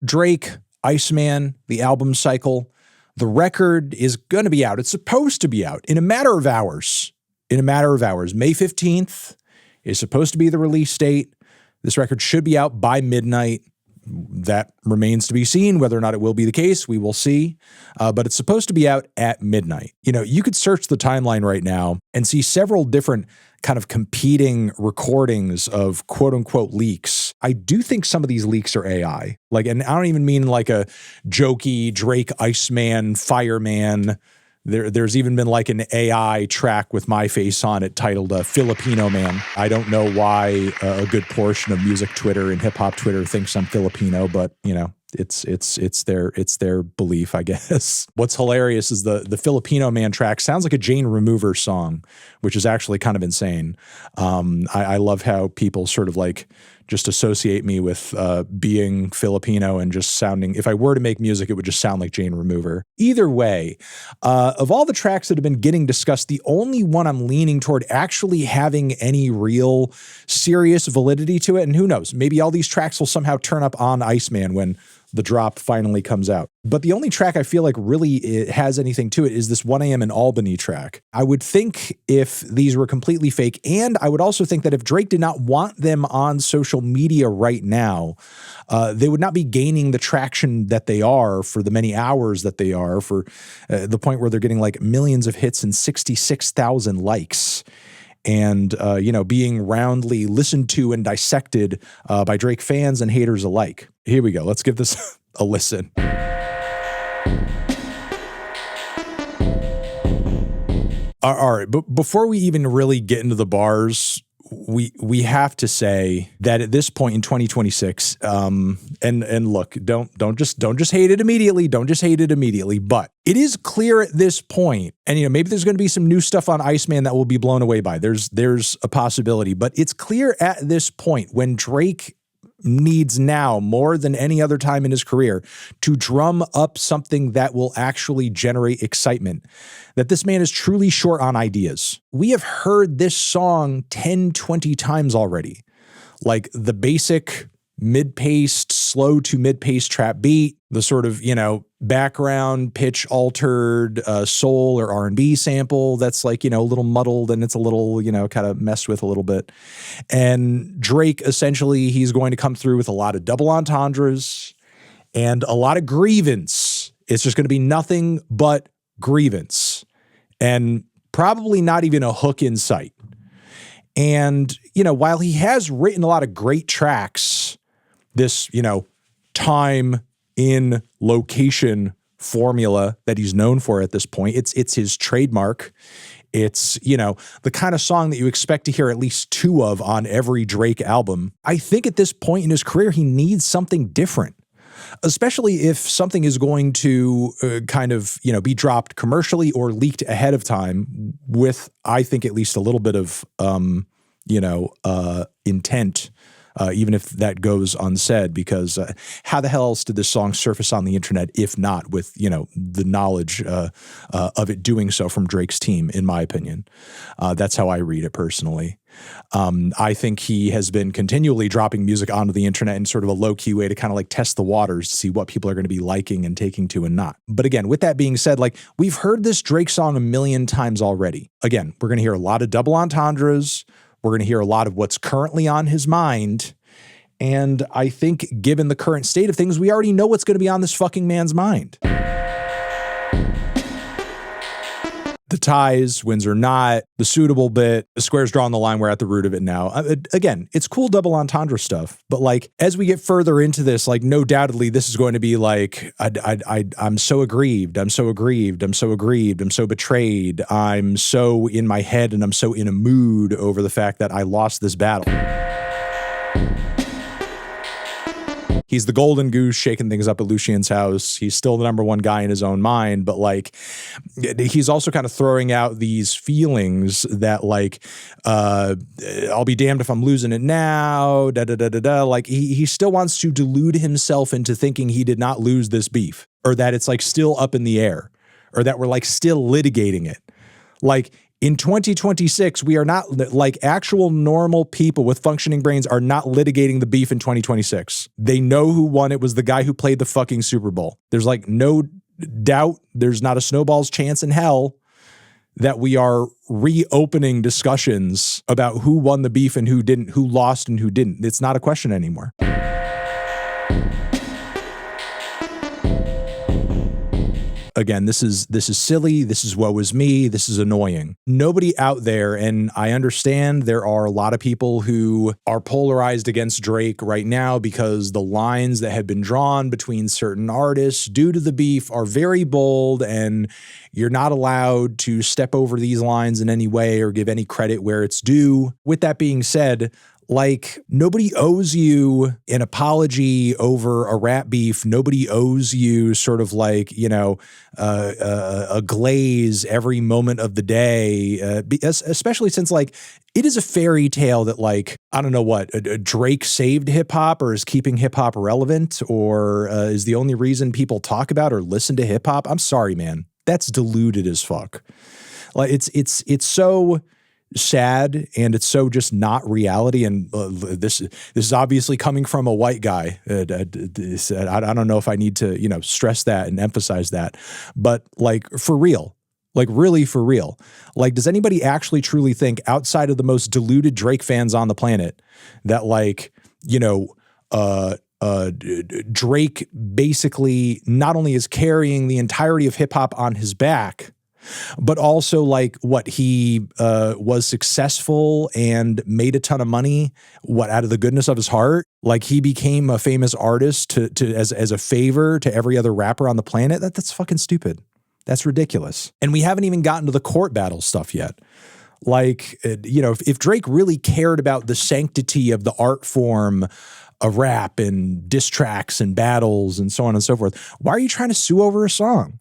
Drake, Iceman, the album cycle. The record is going to be out. It's supposed to be out in a matter of hours. In a matter of hours. May 15th is supposed to be the release date. This record should be out by midnight. That remains to be seen. Whether or not it will be the case, we will see. But it's supposed to be out at midnight. You know, you could search the timeline right now and see several different kind of competing recordings of quote unquote leaks. I do think some of these leaks are AI. Like, and I don't even mean like a jokey Drake, Iceman, Fireman. There's even been like an AI track with my face on it titled Filipino Man. I don't know why a good portion of music Twitter and hip hop Twitter thinks I'm Filipino, but you know, it's their belief, I guess. What's hilarious is the Filipino Man track sounds like a Jane Remover song, which is actually kind of insane. I love how people sort of like just associate me with being Filipino and just sounding, if I were to make music, it would just sound like Jane Remover. Either way, of all the tracks that have been getting discussed, the only one I'm leaning toward actually having any real serious validity to it, and who knows, maybe all these tracks will somehow turn up on Iceman when the drop finally comes out. But the only track I feel like really has anything to it is this 1 a.m. in Albany track. I would think if these were completely fake, and I would also think that if Drake did not want them on social media right now, they would not be gaining the traction that they are for the many hours that they are, for the point where they're getting like millions of hits and 66,000 likes. And, you know, being roundly listened to and dissected by Drake fans and haters alike. Here we go. Let's give this a listen. All right. But before we even really get into the bars, we have to say that at this point in 2026, and look, don't just hate it immediately. Don't just hate it immediately. But it is clear at this point, and you know, maybe there's going to be some new stuff on Iceman that will be blown away by. There's a possibility, but it's clear at this point when Drake needs now more than any other time in his career to drum up something that will actually generate excitement, that this man is truly short on ideas. We have heard this song 10, 20 times already. Like the basic mid-paced, slow to mid-paced trap beat, the sort of, you know, background pitch altered soul or R&B sample that's like, you know, a little muddled and it's a little, you know, kind of messed with a little bit. And Drake, essentially, he's going to come through with a lot of double entendres and a lot of grievance. It's just going to be nothing but grievance and probably not even a hook in sight. And, you know, while he has written a lot of great tracks, this, you know, time in location formula that he's known for at this point, it's his trademark. It's, you know, the kind of song that you expect to hear at least 2 of on every Drake album. I think at this point in his career, he needs something different, especially if something is going to kind of, you know, be dropped commercially or leaked ahead of time with, I think, at least a little bit of, you know, intent. Even if that goes unsaid, because how the hell else did this song surface on the internet, if not with, you know, the knowledge of it doing so from Drake's team, in my opinion. That's how I read it personally. I think he has been continually dropping music onto the internet in sort of a low-key way to kind of like test the waters to see what people are going to be liking and taking to and not. But again, with that being said, like we've heard this Drake song a million times already. Again, we're going to hear a lot of double entendres. We're going to hear a lot of what's currently on his mind. And I think given the current state of things, we already know what's going to be on this fucking man's mind. The ties, wins or not, the suitable bit, the square's drawing the line, we're at the root of it now. Again, it's cool double entendre stuff, but like as we get further into this, like no doubtedly this is going to be like, I'm so aggrieved, I'm so aggrieved, I'm so aggrieved, I'm so betrayed, I'm so in my head and I'm so in a mood over the fact that I lost this battle. He's the golden goose shaking things up at Lucian's house. He's still the number one guy in his own mind, but like he's also kind of throwing out these feelings that like I'll be damned if I'm losing it now. Like he still wants to delude himself into thinking he did not lose this beef, or that it's like still up in the air, or that we're like still litigating it. Like In 2026, we are not like actual normal people with functioning brains are not litigating the beef in 2026. They know who won. It was the guy who played the fucking Super Bowl. There's like no doubt. There's not a snowball's chance in hell that we are reopening discussions about who won the beef and who didn't, who lost and who didn't. It's not a question anymore. Again, this is silly. This is woe is me. This is annoying. Nobody out there, and I understand there are a lot of people who are polarized against Drake right now because the lines that have been drawn between certain artists due to the beef are very bold, and you're not allowed to step over these lines in any way or give any credit where it's due. With that being said, like, nobody owes you an apology over a rap beef. Nobody owes you sort of like, you know, a glaze every moment of the day, especially since like it is a fairy tale that like, I don't know what, Drake saved hip hop or is keeping hip hop relevant or is the only reason people talk about or listen to hip hop. I'm sorry, man. That's deluded as fuck. Like it's so sad and it's so just not reality. And this is obviously coming from a white guy. I don't know if I need to, you know, stress that and emphasize that, but like for real, like really for real, like, does anybody actually truly think outside of the most deluded Drake fans on the planet that like, you know, Drake basically not only is carrying the entirety of hip hop on his back, but also like what he was successful and made a ton of money, what out of the goodness of his heart, like he became a famous artist as a favor to every other rapper on the planet. That's fucking stupid. That's ridiculous. And we haven't even gotten to the court battle stuff yet. Like, you know, if Drake really cared about the sanctity of the art form of rap and diss tracks and battles and so on and so forth, why are you trying to sue over a song?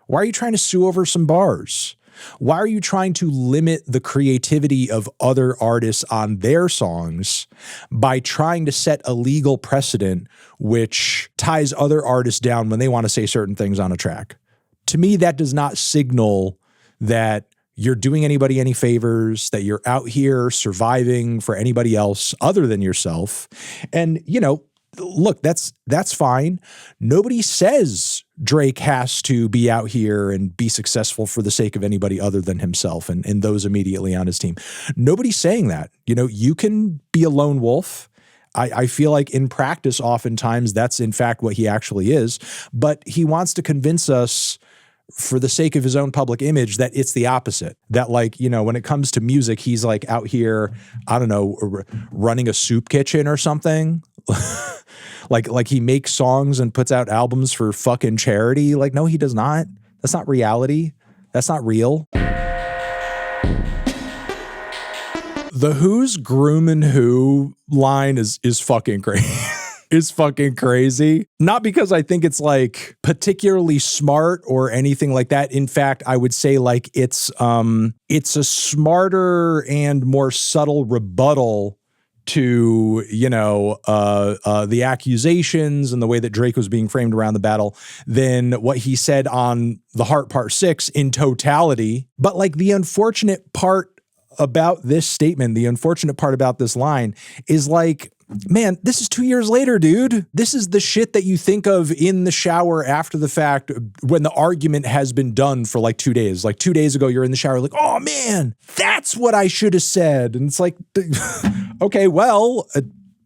Why are you trying to sue over some bars? Why are you trying to limit the creativity of other artists on their songs by trying to set a legal precedent which ties other artists down when they want to say certain things on a track? To me, that does not signal that you're doing anybody any favors, that you're out here surviving for anybody else other than yourself. And, you know, look, that's fine. Nobody says Drake has to be out here and be successful for the sake of anybody other than himself and those immediately on his team. Nobody's saying that. You know, you can be a lone wolf. I feel like in practice, oftentimes that's in fact what he actually is. But he wants to convince us for the sake of his own public image that it's the opposite. That like, you know, when it comes to music, he's like out here, I don't know, running a soup kitchen or something. like he makes songs and puts out albums for fucking charity. Like, no, he does not. That's not reality. That's not real. The who's grooming who line is fucking crazy. Is fucking crazy. Not because I think it's like particularly smart or anything like that. In fact, I would say like it's a smarter and more subtle rebuttal to, you know, the accusations and the way that Drake was being framed around the battle than what he said on The Heart Part 6 in totality. But like the unfortunate part about this statement, the unfortunate part about this line is like, man, this is 2 years later, dude. This is the shit that you think of in the shower after the fact when the argument has been done for like 2 days. Like 2 days ago, you're in the shower like, oh man, that's what I should have said. And it's like, okay, well,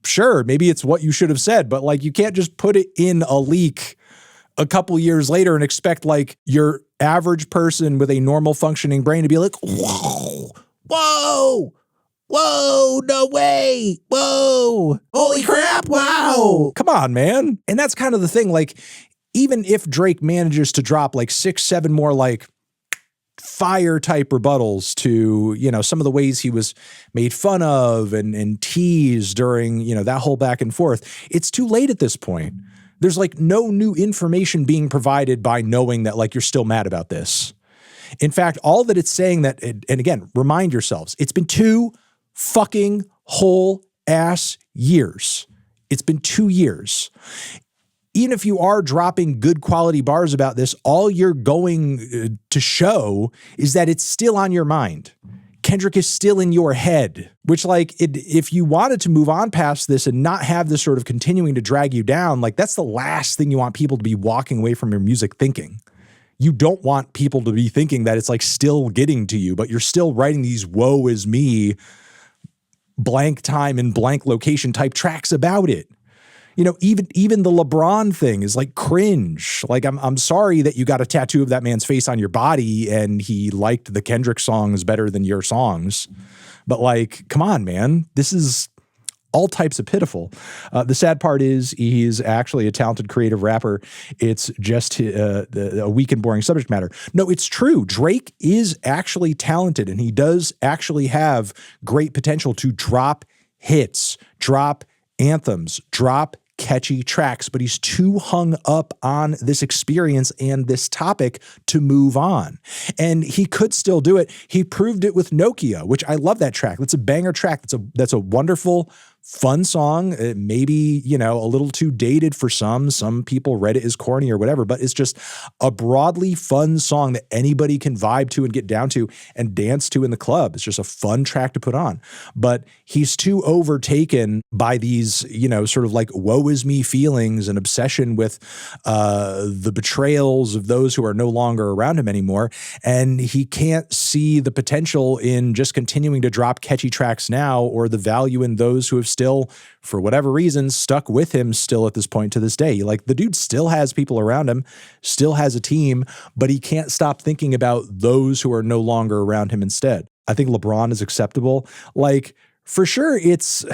sure, maybe it's what you should have said, but like you can't just put it in a leak a couple years later and expect like your average person with a normal functioning brain to be like, whoa, whoa, whoa, no way, whoa, holy crap, wow. Come on, man. And that's kind of the thing. Like, even if Drake manages to drop like 6, 7 more like fire type rebuttals to, you know, some of the ways he was made fun of and teased during, you know, that whole back and forth, it's too late at this point. There's like no new information being provided by knowing that like you're still mad about this. In fact, all that it's saying that, and again, remind yourselves, it's been 2 fucking whole ass years. It's been 2 years. even if you are dropping good quality bars about this, all you're going to show is that it's still on your mind. Kendrick is still in your head, which if you wanted to move on past this and not have this sort of continuing to drag you down, that's the last thing you want people to be walking away from your music thinking. You don't want people to be thinking that it's still getting to you, but you're still writing these woe is me, blank time and blank location type tracks about it. Even the LeBron thing is cringe. I'm sorry that you got a tattoo of that man's face on your body and he liked the Kendrick songs better than your songs. But come on, man, this is all types of pitiful. The sad part is he's actually a talented creative rapper. It's just a weak and boring subject matter. No, it's true. Drake is actually talented and he does actually have great potential to drop hits, drop anthems, drop catchy tracks, but he's too hung up on this experience and this topic to move on. And he could still do it. He proved it with Nokia, which I love that track. That's a banger track. That's a wonderful, fun song. It maybe, a little too dated for some. Some people read it as corny or whatever, but it's just a broadly fun song that anybody can vibe to and get down to and dance to in the club. It's just a fun track to put on. But he's too overtaken by these, sort of woe is me feelings and obsession with the betrayals of those who are no longer around him anymore. And he can't see the potential in just continuing to drop catchy tracks now or the value in those who have still, for whatever reason, stuck with him still at this point to this day. The dude still has people around him, still has a team, but he can't stop thinking about those who are no longer around him instead. I think LeBron is acceptable. For sure, it's,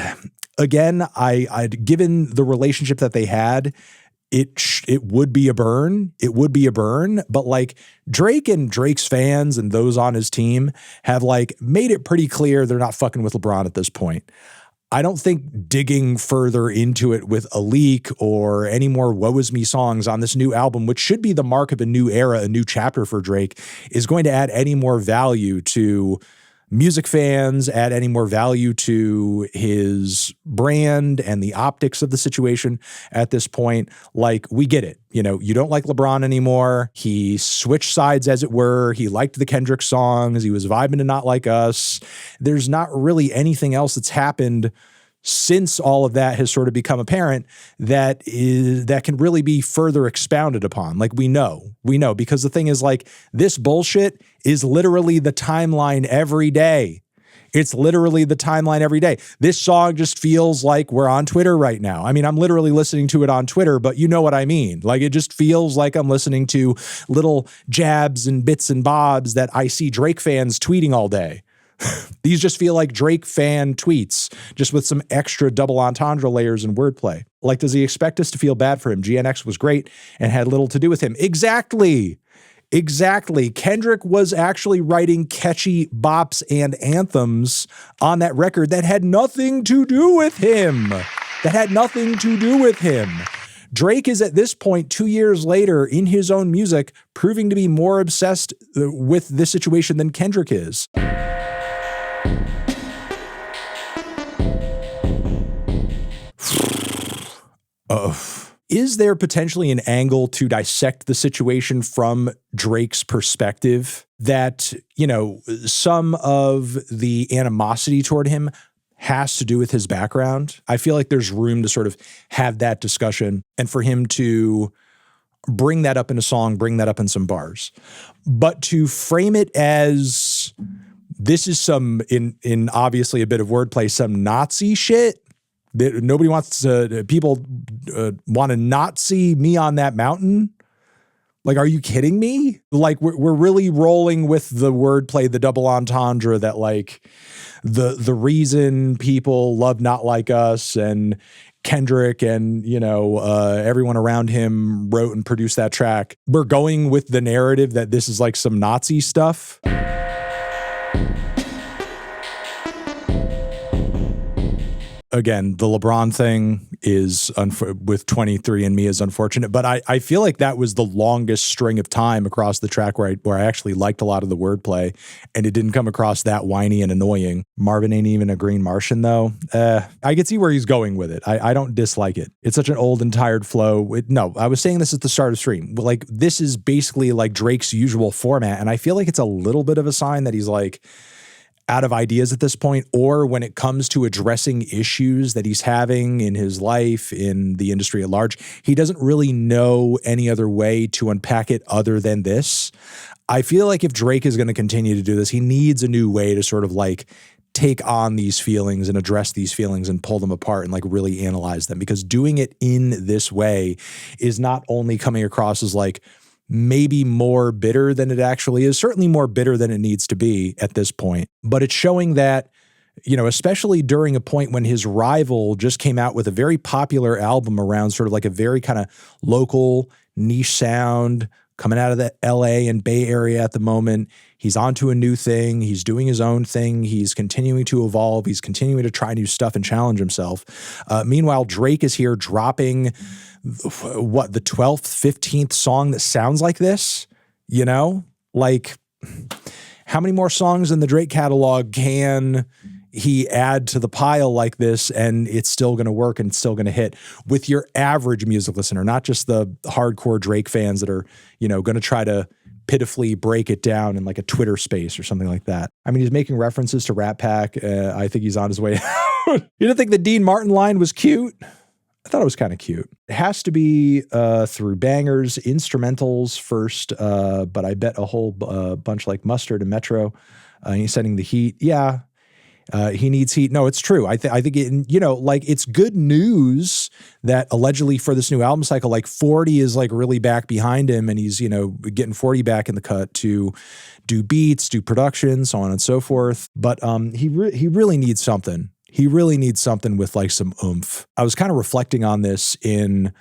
again, I'd given the relationship that they had, it would be a burn. It would be a burn. But Drake and Drake's fans and those on his team have made it pretty clear they're not fucking with LeBron at this point. I don't think digging further into it with a leak or any more woe is me songs on this new album, which should be the mark of a new era, a new chapter for Drake, is going to add any more value to music fans, add any more value to his brand and the optics of the situation at this point. We get it. You don't like LeBron anymore. He switched sides, as it were. He liked the Kendrick songs. He was vibing to Not Like Us. There's not really anything else that's happened since all of that has sort of become apparent that can really be further expounded upon. We know, because the thing is this bullshit is literally the timeline every day. It's literally the timeline every day. This song just feels like we're on Twitter right now. I mean, I'm literally listening to it on Twitter, but you know what I mean. It just feels like I'm listening to little jabs and bits and bobs that I see Drake fans tweeting all day. These just feel like Drake fan tweets, just with some extra double entendre layers and wordplay. Does he expect us to feel bad for him? GNX was great and had little to do with him. Exactly. Kendrick was actually writing catchy bops and anthems on that record that had nothing to do with him. Drake is at this point, 2 years later, in his own music, proving to be more obsessed with this situation than Kendrick is. Is there potentially an angle to dissect the situation from Drake's perspective that, some of the animosity toward him has to do with his background? I feel like there's room to sort of have that discussion and for him to bring that up in a song, bring that up in some bars. But to frame it as this is in obviously a bit of wordplay, some Nazi shit. Nobody wants to, people want to not see me on that mountain. Are you kidding me? We're really rolling with the wordplay, the double entendre that the reason people love Not Like Us and Kendrick and, everyone around him wrote and produced that track. We're going with the narrative that this is some Nazi stuff. again, the LeBron thing is with 23andMe is unfortunate, but I feel like that was the longest string of time across the track where I actually liked a lot of the wordplay, and it didn't come across that whiny and annoying. Marvin ain't even a green Martian though. I could see where he's going with it. I don't dislike it. It's such an old and tired flow. No, I was saying this at the start of the stream. Like, this is basically like Drake's usual format, and I feel like it's a little bit of a sign that he's like out of ideas at this point, or when it comes to addressing issues that he's having in his life, in the industry at large, he doesn't really know any other way to unpack it other than this. I feel like if Drake is going to continue to do this, he needs a new way to sort of like take on these feelings and address these feelings and pull them apart and like really analyze them, because doing it in this way is not only coming across as like maybe more bitter than it actually is, certainly more bitter than it needs to be at this point. But it's showing that, you know, especially during a point when his rival just came out with a very popular album around sort of like a very kind of local niche sound coming out of the LA and Bay Area at the moment. He's onto a new thing. He's doing his own thing. He's continuing to evolve. He's continuing to try new stuff and challenge himself. Meanwhile, Drake is here dropping the 12th, 15th song that sounds like this, you know? Like, how many more songs in the Drake catalog can he add to the pile like this and it's still going to work and it's still going to hit with your average music listener, not just the hardcore Drake fans that are, you know, going to try to pitifully break it down in like a Twitter space or something like that. I mean, he's making references to Rat Pack. I think he's on his way out. You didn't think the Dean Martin line was cute? I thought it was kind of cute. It has to be through bangers, instrumentals first, but I bet a whole bunch like Mustard and Metro. He's sending the heat. Yeah, he needs heat. No, it's true. I think it, you know, like, it's good news that allegedly for this new album cycle, like 40 is like really back behind him, and he's, you know, getting 40 back in the cut to do beats, do production, so on and so forth. But he really needs something. He really needs something with like some oomph. I was kind of reflecting on this in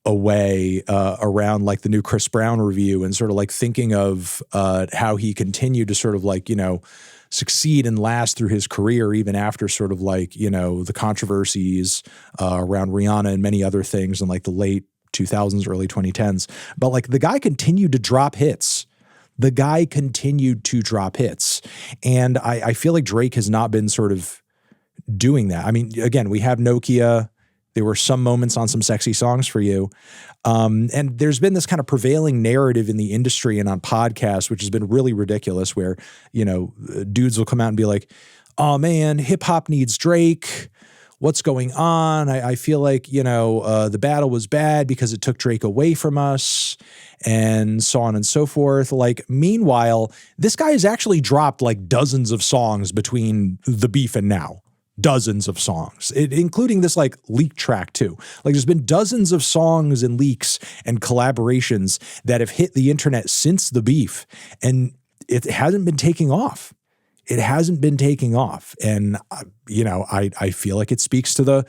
a way around like the new Chris Brown review, and sort of like thinking of how he continued to sort of like, you know, succeed and last through his career, even after sort of like, you know, the controversies around Rihanna and many other things in like the late 2000s, early 2010s. But like, the guy continued to drop hits. The guy continued to drop hits. And I feel like Drake has not been sort of doing that. I mean, again, we have Nokia. There were some moments on some sexy songs for you. And there's been this kind of prevailing narrative in the industry and on podcasts, which has been really ridiculous, where, you know, dudes will come out and be like, oh man, hip hop needs Drake. What's going on? I feel like, you know, the battle was bad because it took Drake away from us, and so on and so forth. Like, meanwhile, this guy has actually dropped like dozens of songs between the beef and now. Dozens of songs, including this like leak track too. Like, there's been dozens of songs and leaks and collaborations that have hit the internet since the beef, and it hasn't been taking off. It hasn't been taking off. And, you know, I feel like it speaks to the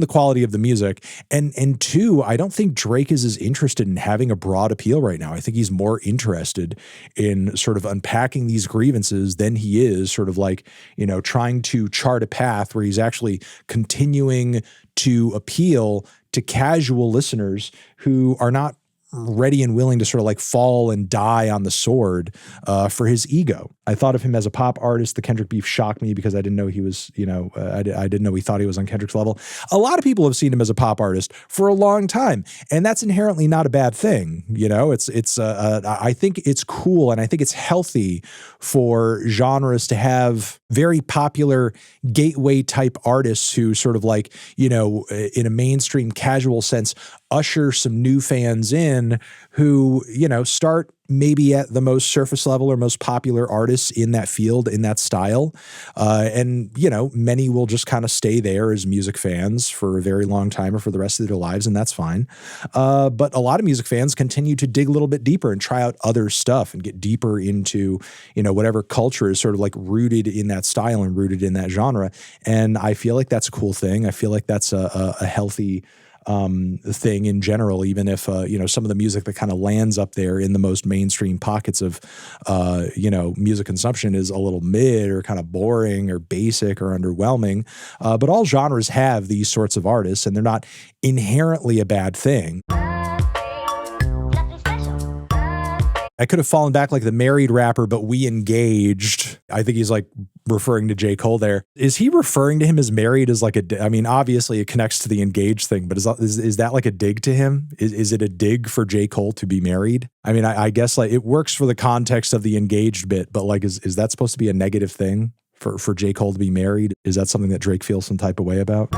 quality of the music, and two, I don't think Drake is as interested in having a broad appeal right now. I think he's more interested in sort of unpacking these grievances than he is sort of like, you know, trying to chart a path where he's actually continuing to appeal to casual listeners who are not ready and willing to sort of like fall and die on the sword for his ego. I thought of him as a pop artist. The Kendrick beef shocked me because I didn't know he was, you know, I didn't know he thought he was on Kendrick's level. A lot of people have seen him as a pop artist for a long time, and that's inherently not a bad thing. You know, I think it's cool, and I think it's healthy for genres to have very popular gateway type artists who sort of like, you know, in a mainstream casual sense, usher some new fans in who, you know, start maybe at the most surface level or most popular artists in that field, in that style. And, you know, many will just kind of stay there as music fans for a very long time or for the rest of their lives, and that's fine. But a lot of music fans continue to dig a little bit deeper and try out other stuff and get deeper into, you know, whatever culture is sort of like rooted in that style and rooted in that genre. And I feel like that's a cool thing. I feel like that's a healthy thing in general, even if, some of the music that kind of lands up there in the most mainstream pockets of, music consumption is a little mid or kind of boring or basic or underwhelming. But all genres have these sorts of artists, and they're not inherently a bad thing. I could have fallen back like the married rapper, but we engaged. I think he's like referring to J. Cole there. Is he referring to him as married as like obviously it connects to the engaged thing, but is that like a dig to him? Is it a dig for J. Cole to be married? I mean, I guess like it works for the context of the engaged bit, but like, is that supposed to be a negative thing for J. Cole to be married? Is that something that Drake feels some type of way about?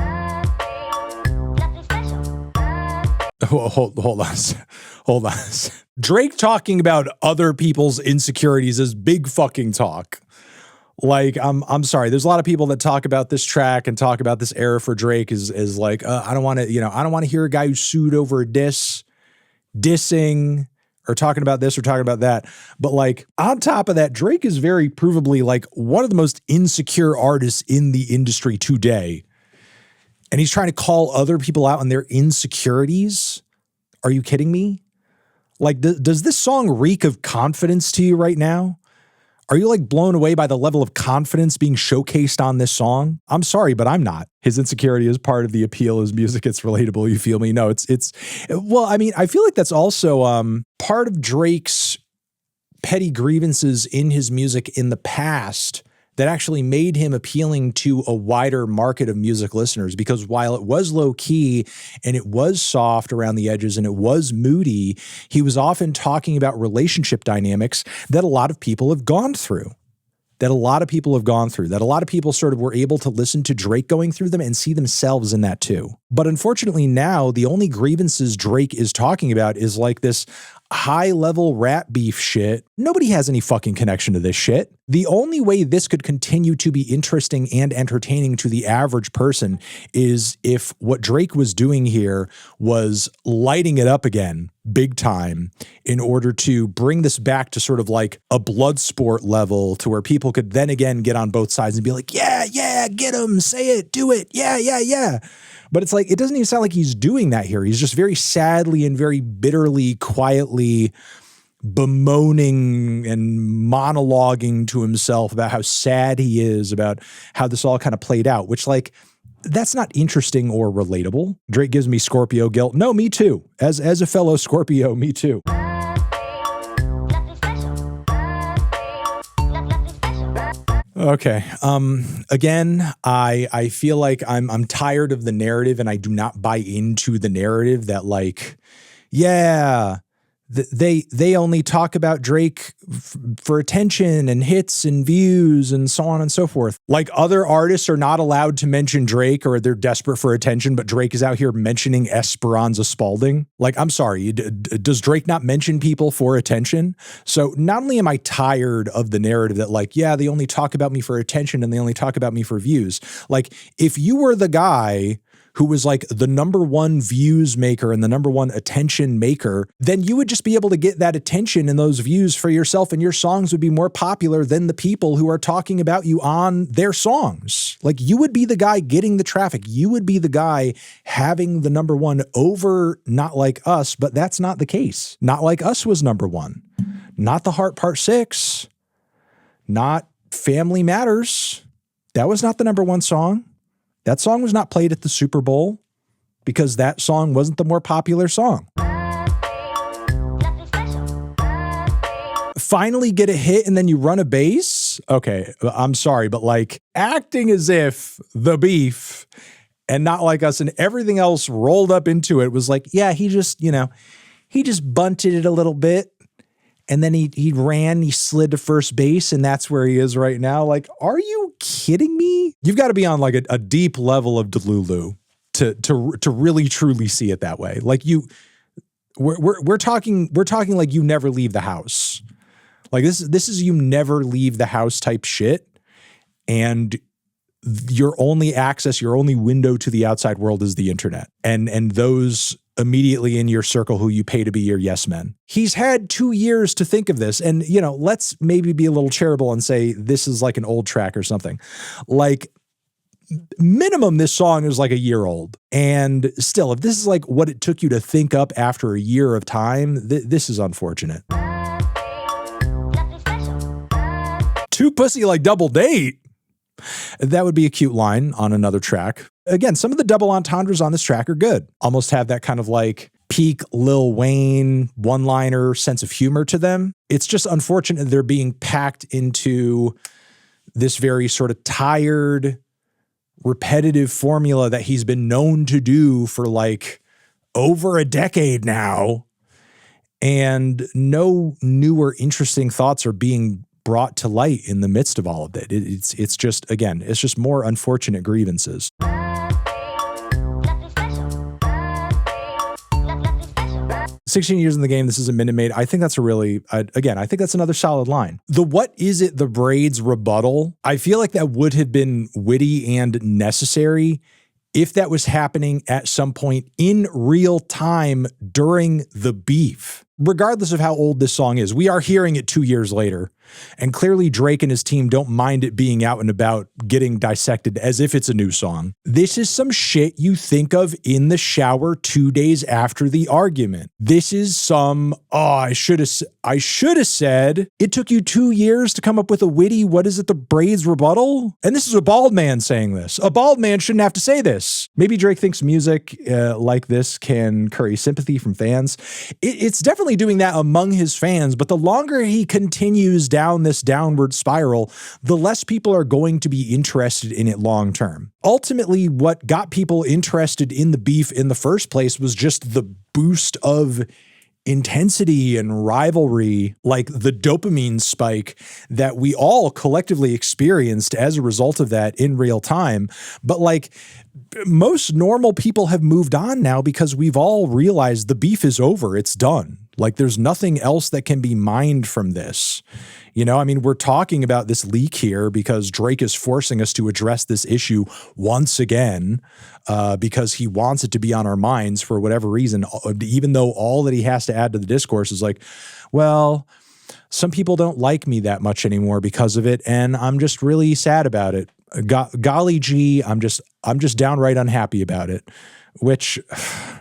Hold on. Drake talking about other people's insecurities is big fucking talk. Like, I'm sorry. There's a lot of people that talk about this track and talk about this era for Drake is like, I don't want to hear a guy who sued over a dissing or talking about this or talking about that. But like, on top of that, Drake is very provably like one of the most insecure artists in the industry today. And he's trying to call other people out on their insecurities. Are you kidding me? Like, does this song reek of confidence to you right now? Are you like blown away by the level of confidence being showcased on this song? I'm sorry, but I'm not. His insecurity is part of the appeal. His music, it's relatable. You feel me? No, well, I mean, I feel like that's also part of Drake's petty grievances in his music in the past that actually made him appealing to a wider market of music listeners, because while it was low key and it was soft around the edges and it was moody, he was often talking about relationship dynamics that a lot of people have gone through. That a lot of people sort of were able to listen to Drake going through them and see themselves in that too. But unfortunately now, the only grievances Drake is talking about is like this high-level rap beef shit. Nobody has any fucking connection to this shit. The only way this could continue to be interesting and entertaining to the average person is if what Drake was doing here was lighting it up again, big time, in order to bring this back to sort of like a blood sport level to where people could then again get on both sides and be like, yeah, get him, say it, do it, yeah. But it's like, it doesn't even sound like he's doing that here. He's just very sadly and very bitterly, quietly bemoaning and monologuing to himself about how sad he is about how this all kind of played out, which like, that's not interesting or relatable. Drake gives me Scorpio guilt. No, me too. As a fellow Scorpio, me too. Okay. Again, I feel like I'm tired of the narrative, and I do not buy into the narrative that like, yeah, they only talk about Drake for attention and hits and views and so on and so forth. Like other artists are not allowed to mention Drake, or they're desperate for attention, but Drake is out here mentioning Esperanza Spalding. Like, I'm sorry, does Drake not mention people for attention? So not only am I tired of the narrative that like, yeah, they only talk about me for attention and they only talk about me for views. Like, if you were the guy who was like the #1 views maker and the #1 attention maker, then you would just be able to get that attention and those views for yourself, and your songs would be more popular than the people who are talking about you on their songs. Like, you would be the guy getting the traffic. You would be the guy having the #1 over Not Like Us, but that's not the case. Not Like Us was #1. Not The Heart Part 6. Not Family Matters. That was not the #1 song. That song was not played at the Super Bowl because that song wasn't the more popular song. Finally get a hit and then you run a bass? Okay, I'm sorry, but like acting as if The Beef and Not Like Us and everything else rolled up into it was like, yeah, he just bunted it a little bit. And then he slid to first base, and that's where he is right now. Like, are you kidding me? You've got to be on like a deep level of Delulu to really truly see it that way. Like we're talking like you never leave the house. Like this is you never leave the house type shit, and your only access, your only window to the outside world is the internet, and those immediately in your circle who you pay to be your yes men. He's had 2 years to think of this. And, let's maybe be a little charitable and say this is like an old track or something. Like, minimum, this song is like a year old. And still, if this is like what it took you to think up after a year of time, this is unfortunate. Too pussy like double date. That would be a cute line on another track. Again, some of the double entendres on this track are good. Almost have that kind of like peak Lil Wayne one-liner sense of humor to them. It's just unfortunate they're being packed into this very sort of tired, repetitive formula that he's been known to do for like over a decade now. And no newer, interesting thoughts are being brought to light in the midst of all of it. It's just, again, it's just more unfortunate grievances. 16 years in the game, this is a Minute Maid. I think that's a really, again, I think that's another solid line. The what is it, the braids rebuttal, I feel like that would have been witty and necessary if that was happening at some point in real time during the beef. Regardless of how old this song is, we are hearing it 2 years later. And clearly Drake and his team don't mind it being out and about getting dissected as if it's a new song. This is some shit you think of in the shower 2 days after the argument. This is some, I should have said, it took you 2 years to come up with a witty, what is it, the braids rebuttal? And this is a bald man saying this. A bald man shouldn't have to say this. Maybe Drake thinks music like this can curry sympathy from fans. It's definitely doing that among his fans, but the longer he continues down this downward spiral, the less people are going to be interested in it long term. Ultimately, what got people interested in the beef in the first place was just the boost of intensity and rivalry, like the dopamine spike that we all collectively experienced as a result of that in real time. But like most normal people have moved on now because we've all realized the beef is over. It's done. Like there's nothing else that can be mined from this. You know, I mean, we're talking about this leak here because Drake is forcing us to address this issue once again because he wants it to be on our minds for whatever reason, even though all that he has to add to the discourse is like, well, some people don't like me that much anymore because of it, and I'm just really sad about it. Golly gee, I'm just downright unhappy about it. Which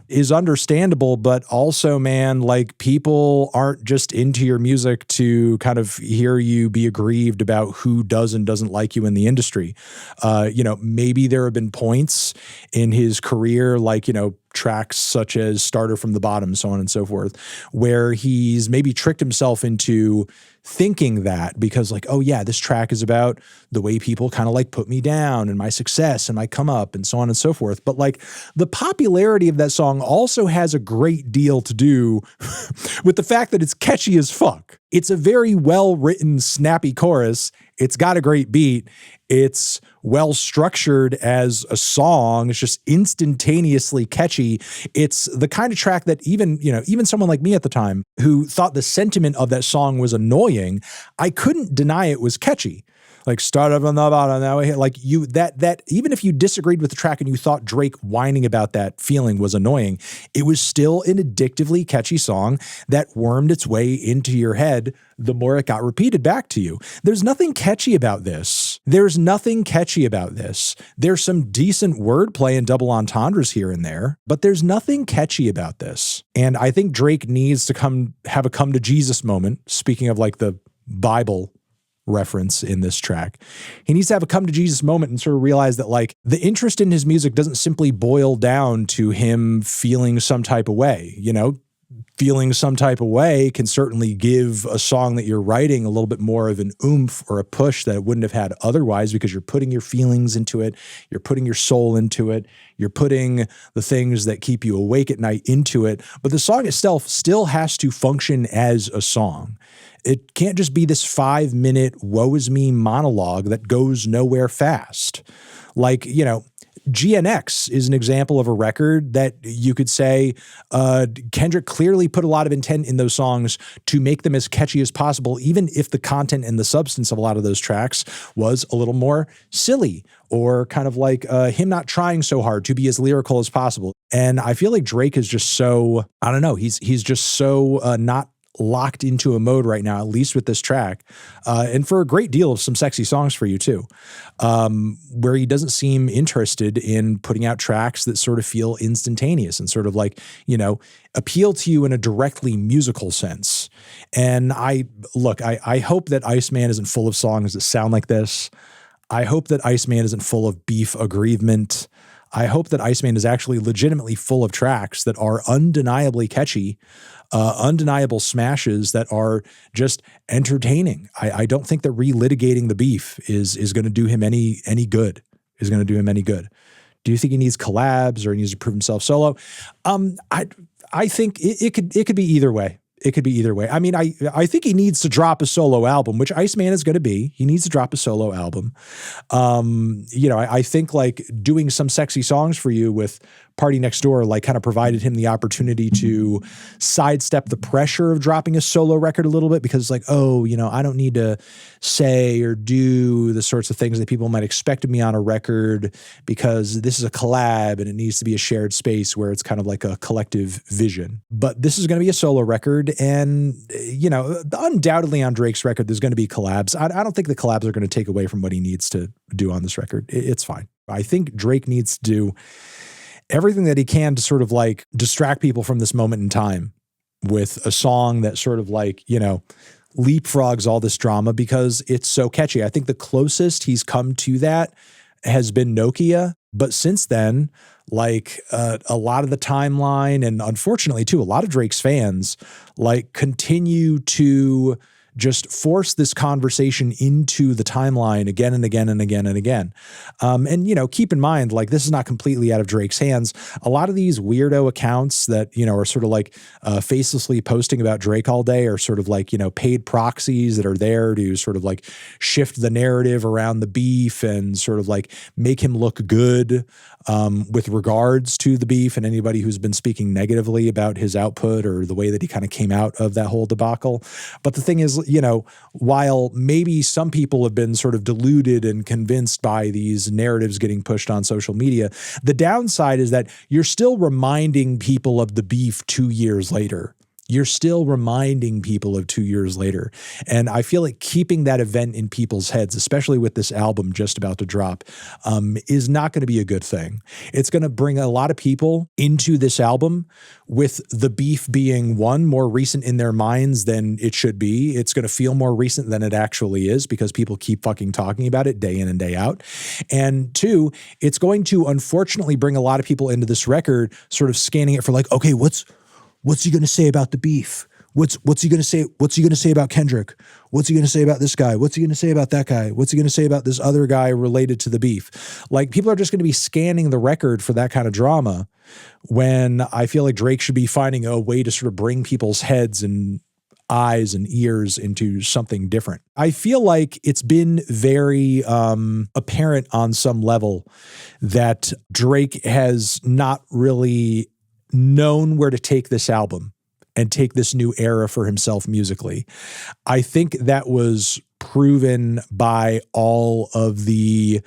is understandable, but also, man, like people aren't just into your music to kind of hear you be aggrieved about who does and doesn't like you in the industry. You know, maybe there have been points in his career, like, you know, tracks such as Starter from the Bottom, so on and so forth, where he's maybe tricked himself into thinking that because like, oh yeah, this track is about the way people kind of like put me down and my success and my come up and so on and so forth. But like the popularity of that song also has a great deal to do with the fact that it's catchy as fuck. It's a very well-written, snappy chorus. It's got a great beat. It's well structured as a song. It's just instantaneously catchy. It's the kind of track that even someone like me at the time who thought the sentiment of that song was annoying, I couldn't deny it was catchy. Like start up on the bottom that way. Like you, that even if you disagreed with the track and you thought Drake whining about that feeling was annoying, it was still an addictively catchy song that wormed its way into your head the more it got repeated back to you. There's nothing catchy about this. There's nothing catchy about this. There's some decent wordplay and double entendres here and there, but there's nothing catchy about this. And I think Drake needs to have a come to Jesus moment. Speaking of like the Bible reference in this track, he needs to have a come to Jesus moment and sort of realize that like the interest in his music doesn't simply boil down to him feeling some type of way. You know, feeling some type of way can certainly give a song that you're writing a little bit more of an oomph or a push that it wouldn't have had otherwise, because you're putting your feelings into it, you're putting your soul into it, you're putting the things that keep you awake at night into it. But the song itself still has to function as a song. It can't just be this 5-minute woe is me monologue that goes nowhere fast. Like, you know, GNX is an example of a record that you could say Kendrick clearly put a lot of intent in those songs to make them as catchy as possible, even if the content and the substance of a lot of those tracks was a little more silly or kind of like him not trying so hard to be as lyrical as possible. And I feel like Drake is just so, I don't know, he's just so not locked into a mode right now, at least with this track, and for a great deal of some sexy songs for you too, where he doesn't seem interested in putting out tracks that sort of feel instantaneous and sort of like, appeal to you in a directly musical sense. And I hope that Iceman isn't full of songs that sound like this. I hope that Iceman isn't full of beef aggrievement. I hope that Iceman is actually legitimately full of tracks that are undeniably catchy, undeniable smashes that are just entertaining. I don't think that relitigating the beef is going to do him any good. Is going to do him any good. Do you think he needs collabs or he needs to prove himself solo? I think it could be either way. It could be either way. I mean, I think he needs to drop a solo album, which Iceman is going to be. He needs to drop a solo album. I think like doing some sexy songs for you with Party Next Door, like kind of provided him the opportunity to sidestep the pressure of dropping a solo record a little bit, because it's like, I don't need to say or do the sorts of things that people might expect of me on a record, because this is a collab and it needs to be a shared space where it's kind of like a collective vision. But this is going to be a solo record, and undoubtedly on Drake's record there's going to be collabs. I don't think the collabs are going to take away from what he needs to do on this record. It's fine. I think Drake needs to do everything that he can to sort of like distract people from this moment in time with a song that sort of like, leapfrogs all this drama because it's so catchy. I think the closest he's come to that has been Nokia. But since then, like a lot of the timeline, and unfortunately too, a lot of Drake's fans like continue to just force this conversation into the timeline again and again and again and again. Keep in mind, like, this is not completely out of Drake's hands. A lot of these weirdo accounts that, are sort of like facelessly posting about Drake all day are sort of like, paid proxies that are there to sort of like shift the narrative around the beef and sort of like make him look good with regards to the beef and anybody who's been speaking negatively about his output or the way that he kind of came out of that whole debacle. But the thing is, while maybe some people have been sort of deluded and convinced by these narratives getting pushed on social media, the downside is that you're still reminding people of the beef 2 years later. You're still reminding people of 2 years later. And I feel like keeping that event in people's heads, especially with this album just about to drop, is not going to be a good thing. It's going to bring a lot of people into this album with the beef being, one, more recent in their minds than it should be. It's going to feel more recent than it actually is because people keep fucking talking about it day in and day out. And two, it's going to unfortunately bring a lot of people into this record sort of scanning it for like, okay, what's he going to say about the beef? What's he going to say? What's he going to say about Kendrick? What's he going to say about this guy? What's he going to say about that guy? What's he going to say about this other guy related to the beef? Like, people are just going to be scanning the record for that kind of drama, when I feel like Drake should be finding a way to sort of bring people's heads and eyes and ears into something different. I feel like it's been very apparent on some level that Drake has not really known where to take this album and take this new era for himself musically. I think that was proven by all of the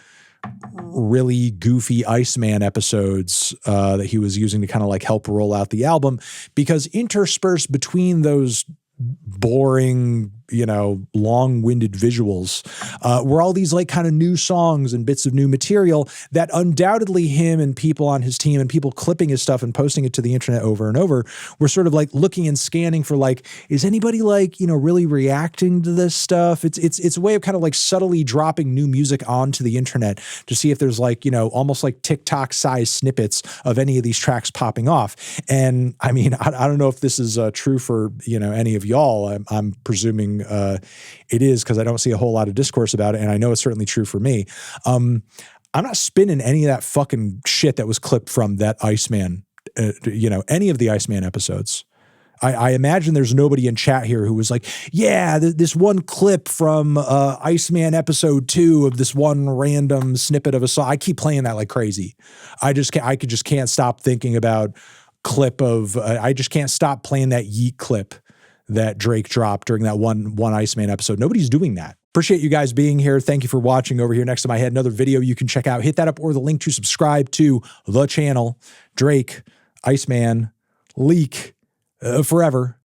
really goofy Iceman episodes that he was using to kind of like help roll out the album, because interspersed between those boring, long-winded visuals were all these like kind of new songs and bits of new material that undoubtedly him and people on his team and people clipping his stuff and posting it to the internet over and over were sort of like looking and scanning for like, is anybody like, really reacting to this stuff? It's a way of kind of like subtly dropping new music onto the internet to see if there's like, almost like TikTok size snippets of any of these tracks popping off. And I mean, I don't know if this is true for, any of y'all. I'm presuming it is, because I don't see a whole lot of discourse about it, and I know it's certainly true for me. I'm not spinning any of that fucking shit that was clipped from that Iceman, any of the Iceman episodes. I imagine there's nobody in chat here who was like, yeah, this one clip from Iceman episode 2 of this one random snippet of a song. I keep playing that like crazy. I just can't stop thinking about clip of, I just can't stop playing that Yeet clip that Drake dropped during that one Iceman episode. Nobody's doing that. Appreciate you guys being here. Thank you for watching over here. Next time I had another video you can check out. Hit that up or the link to subscribe to the channel. Drake, Iceman, leak forever.